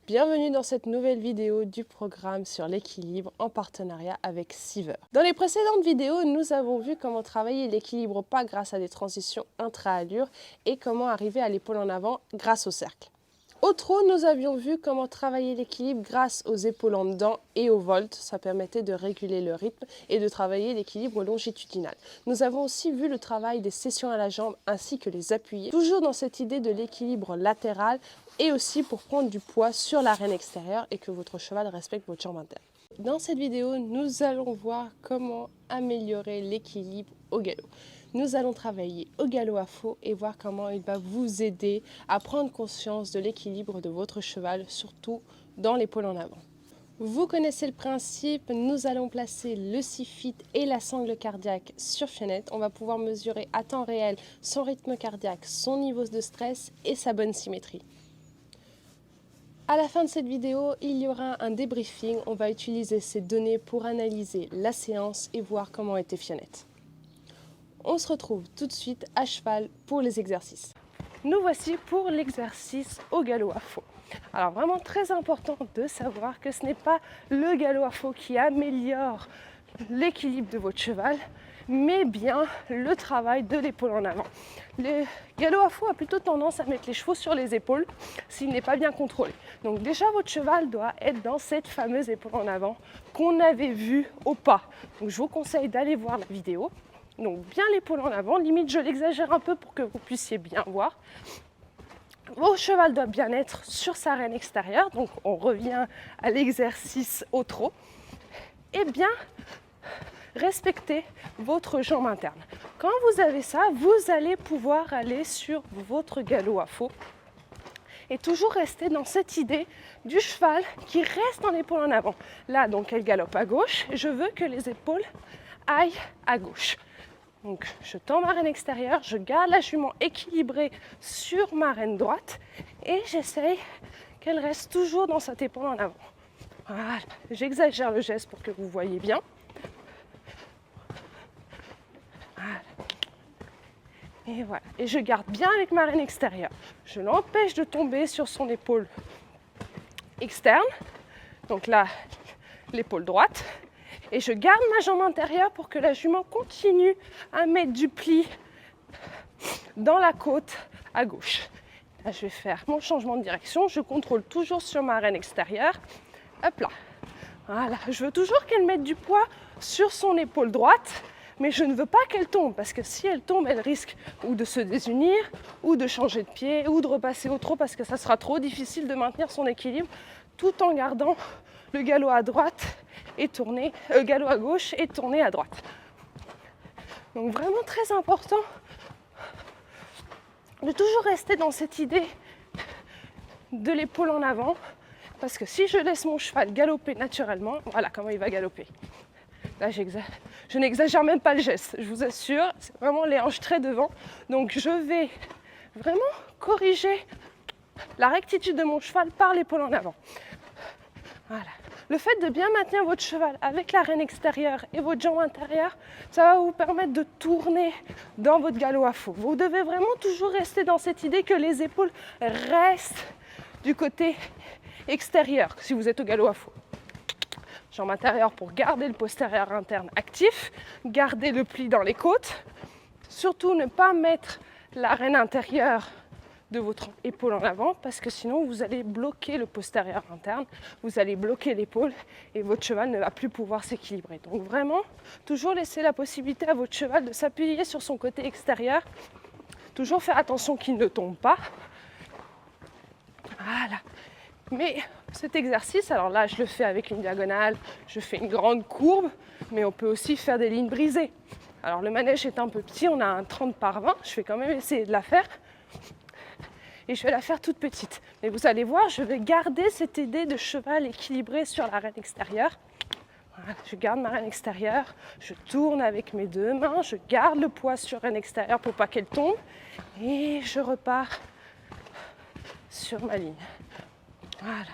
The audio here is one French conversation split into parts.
Bienvenue dans cette nouvelle vidéo du programme sur l'équilibre en partenariat avec Seaver. Dans les précédentes vidéos, nous avons vu comment travailler l'équilibre au pas grâce à des transitions intra-allures et comment arriver à l'épaule en avant grâce au cercle. Au trot, nous avions vu comment travailler l'équilibre grâce aux épaules en dedans et au volte. Ça permettait de réguler le rythme et de travailler l'équilibre longitudinal. Nous avons aussi vu le travail des sessions à la jambe ainsi que les appuyés, toujours dans cette idée de l'équilibre latéral et aussi pour prendre du poids sur l'arène extérieure et que votre cheval respecte votre jambe interne. Dans cette vidéo, nous allons voir comment améliorer l'équilibre au galop. Nous allons travailler au galop à faux et voir comment il va vous aider à prendre conscience de l'équilibre de votre cheval, surtout dans l'épaule en avant. Vous connaissez le principe, nous allons placer le SIFIT et la sangle cardiaque sur Fionnette. On va pouvoir mesurer à temps réel son rythme cardiaque, son niveau de stress et sa bonne symétrie. À la fin de cette vidéo, il y aura un débriefing. On va utiliser ces données pour analyser la séance et voir comment était Fionnette. On se retrouve tout de suite à cheval pour les exercices. Nous voici pour l'exercice au galop à faux. Alors vraiment très important de savoir que ce n'est pas le galop à faux qui améliore l'équilibre de votre cheval, mais bien le travail de l'épaule en avant. Le galop à faux a plutôt tendance à mettre les chevaux sur les épaules s'il n'est pas bien contrôlé. Donc déjà votre cheval doit être dans cette fameuse épaule en avant qu'on avait vue au pas. Donc je vous conseille d'aller voir la vidéo. Donc bien l'épaule en avant, limite je l'exagère un peu pour que vous puissiez bien voir. Votre cheval doit bien être sur sa reine extérieure, donc on revient à l'exercice au trot. Et bien respecter votre jambe interne. Quand vous avez ça, vous allez pouvoir aller sur votre galop à faux et toujours rester dans cette idée du cheval qui reste en épaule en avant. Là, donc elle galope à gauche, je veux que les épaules aillent à gauche. Donc je tends ma reine extérieure, je garde la jument équilibrée sur ma reine droite et j'essaye qu'elle reste toujours dans cette épaule en avant. Voilà, j'exagère le geste pour que vous voyez bien. Voilà. Et voilà, et je garde bien avec ma reine extérieure. Je l'empêche de tomber sur son épaule externe, donc là, l'épaule droite. Et je garde ma jambe intérieure pour que la jument continue à mettre du pli dans la côte à gauche. Là, je vais faire mon changement de direction. Je contrôle toujours sur ma reine extérieure. Hop là. Voilà. Je veux toujours qu'elle mette du poids sur son épaule droite, mais je ne veux pas qu'elle tombe parce que si elle tombe, elle risque ou de se désunir, ou de changer de pied, ou de repasser au trot parce que ça sera trop difficile de maintenir son équilibre tout en gardant le galop à droite et tourner, galop à gauche et tourner à droite. Donc vraiment très important de toujours rester dans cette idée de l'épaule en avant parce que si je laisse mon cheval galoper naturellement, voilà comment il va galoper. Là je n'exagère même pas le geste, je vous assure, c'est vraiment les hanches très devant. Donc je vais vraiment corriger la rectitude de mon cheval par l'épaule en avant. Voilà. Le fait de bien maintenir votre cheval avec la reine extérieure et votre jambe intérieure, ça va vous permettre de tourner dans votre galop à faux. Vous devez vraiment toujours rester dans cette idée que les épaules restent du côté extérieur si vous êtes au galop à faux. Jambe intérieure pour garder le postérieur interne actif, garder le pli dans les côtes. Surtout ne pas mettre la reine intérieure de votre épaule en avant parce que sinon vous allez bloquer le postérieur interne, vous allez bloquer l'épaule et votre cheval ne va plus pouvoir s'équilibrer. Donc vraiment, toujours laisser la possibilité à votre cheval de s'appuyer sur son côté extérieur, toujours faire attention qu'il ne tombe pas. Voilà. Mais cet exercice, alors là je le fais avec une diagonale, je fais une grande courbe, mais on peut aussi faire des lignes brisées. Alors le manège est un peu petit, on a un 30 par 20, je vais quand même essayer de la faire. Et je vais la faire toute petite. Mais vous allez voir, je vais garder cette idée de cheval équilibré sur la reine extérieure. Voilà, je garde ma reine extérieure, je tourne avec mes deux mains, je garde le poids sur reine extérieure pour pas qu'elle tombe. Et je repars sur ma ligne. Voilà.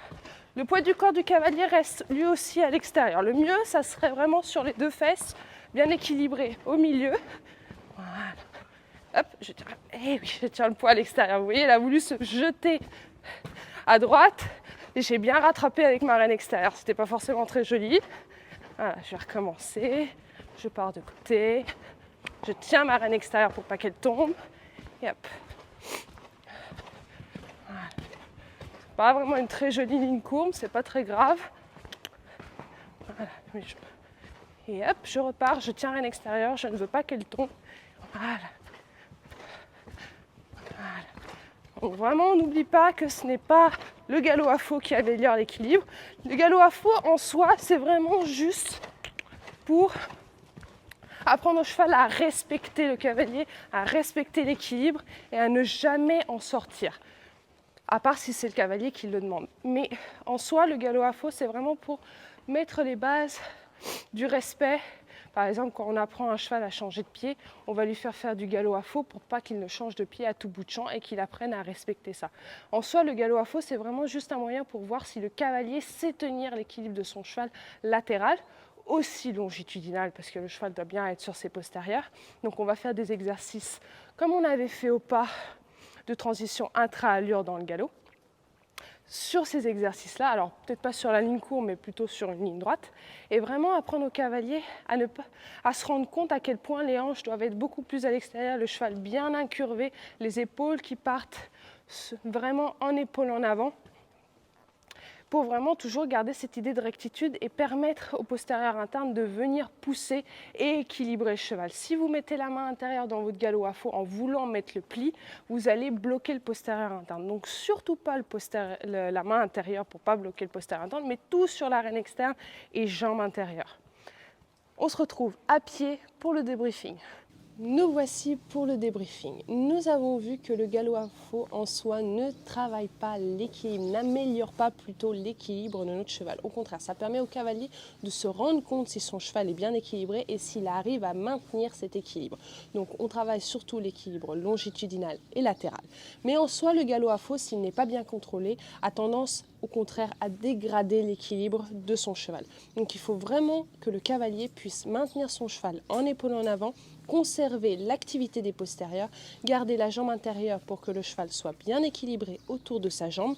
Le poids du corps du cavalier reste lui aussi à l'extérieur. Le mieux, ça serait vraiment sur les deux fesses, bien équilibré au milieu. Voilà. Hop, je tiens le poids à l'extérieur. Vous voyez, elle a voulu se jeter à droite. J'ai bien rattrapé avec ma reine extérieure, c'était pas forcément très joli. Voilà, je vais recommencer, je pars de côté, je tiens ma reine extérieure pour pas qu'elle tombe, et hop. Voilà. C'est pas vraiment une très jolie ligne courbe, c'est pas très grave. Voilà, et hop, je repars, je tiens reine extérieure, je ne veux pas qu'elle tombe. Voilà. Voilà. Donc vraiment, on n'oublie pas que ce n'est pas le galop à faux qui améliore l'équilibre. Le galop à faux en soi, c'est vraiment juste pour apprendre au cheval à respecter le cavalier, à respecter l'équilibre et à ne jamais en sortir. À part si c'est le cavalier qui le demande. Mais en soi, le galop à faux, c'est vraiment pour mettre les bases du respect. Par exemple, quand on apprend un cheval à changer de pied, on va lui faire du galop à faux pour pas qu'il ne change de pied à tout bout de champ et qu'il apprenne à respecter ça. En soi, le galop à faux, c'est vraiment juste un moyen pour voir si le cavalier sait tenir l'équilibre de son cheval latéral, aussi longitudinal, parce que le cheval doit bien être sur ses postérieurs. Donc on va faire des exercices comme on avait fait au pas de transition intra-allure dans le galop. Sur ces exercices-là, alors peut-être pas sur la ligne courbe, mais plutôt sur une ligne droite, et vraiment apprendre au cavalier à se rendre compte à quel point les hanches doivent être beaucoup plus à l'extérieur, le cheval bien incurvé, les épaules qui partent vraiment en épaules en avant, pour vraiment toujours garder cette idée de rectitude et permettre au postérieur interne de venir pousser et équilibrer le cheval. Si vous mettez la main intérieure dans votre galop à faux en voulant mettre le pli, vous allez bloquer le postérieur interne. Donc surtout pas la main intérieure pour ne pas bloquer le postérieur interne, mais tout sur l'arène externe et jambes intérieures. On se retrouve à pied pour le débriefing. Nous voici pour le débriefing. Nous avons vu que le galop à faux en soi ne travaille pas l'équilibre, n'améliore pas plutôt l'équilibre de notre cheval. Au contraire, ça permet au cavalier de se rendre compte si son cheval est bien équilibré et s'il arrive à maintenir cet équilibre. Donc on travaille surtout l'équilibre longitudinal et latéral. Mais en soi, le galop à faux, s'il n'est pas bien contrôlé, a tendance au contraire à dégrader l'équilibre de son cheval. Donc il faut vraiment que le cavalier puisse maintenir son cheval en épaule en avant, conserver l'activité des postérieurs, garder la jambe intérieure pour que le cheval soit bien équilibré autour de sa jambe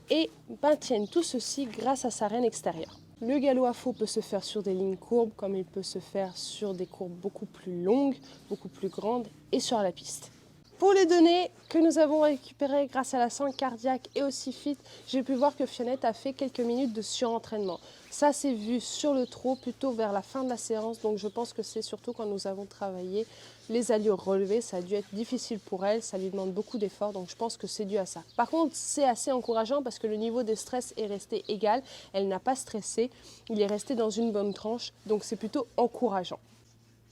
et maintienne tout ceci grâce à sa reine extérieure. Le galop à faux peut se faire sur des lignes courbes comme il peut se faire sur des courbes beaucoup plus longues, beaucoup plus grandes et sur la piste. Pour les données que nous avons récupérées grâce à la sangle cardiaque et au CIFIT, j'ai pu voir que Fionnette a fait quelques minutes de surentraînement. Ça s'est vu sur le trot plutôt vers la fin de la séance, donc je pense que c'est surtout quand nous avons travaillé les allures relevées. Ça a dû être difficile pour elle, ça lui demande beaucoup d'efforts, donc je pense que c'est dû à ça. Par contre, c'est assez encourageant parce que le niveau de stress est resté égal, elle n'a pas stressé, il est resté dans une bonne tranche, donc c'est plutôt encourageant.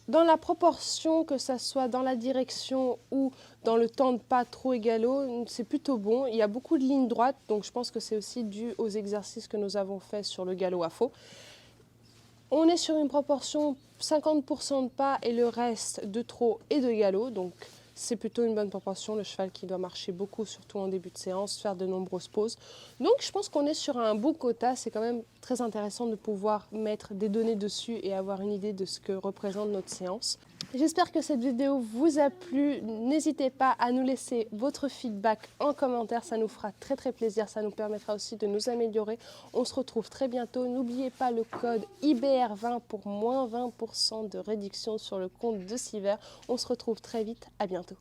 Dans la proportion, que ça soit dans la direction ou dans le temps de pas trop égalo, c'est plutôt bon. Il y a beaucoup de lignes droites, donc je pense que c'est aussi dû aux exercices que nous avons faits sur le galop à faux. On est sur une proportion 50% de pas et le reste de trot et de galop, donc c'est plutôt une bonne proportion. Le cheval qui doit marcher beaucoup, surtout en début de séance, faire de nombreuses pauses. Donc je pense qu'on est sur un bon quota. C'est quand même très intéressant de pouvoir mettre des données dessus et avoir une idée de ce que représente notre séance. J'espère que cette vidéo vous a plu. N'hésitez pas à nous laisser votre feedback en commentaire. Ça nous fera très très plaisir. Ça nous permettra aussi de nous améliorer. On se retrouve très bientôt. N'oubliez pas le code IBR20 pour moins 20% de réduction sur le compte de Siver. On se retrouve très vite. À bientôt.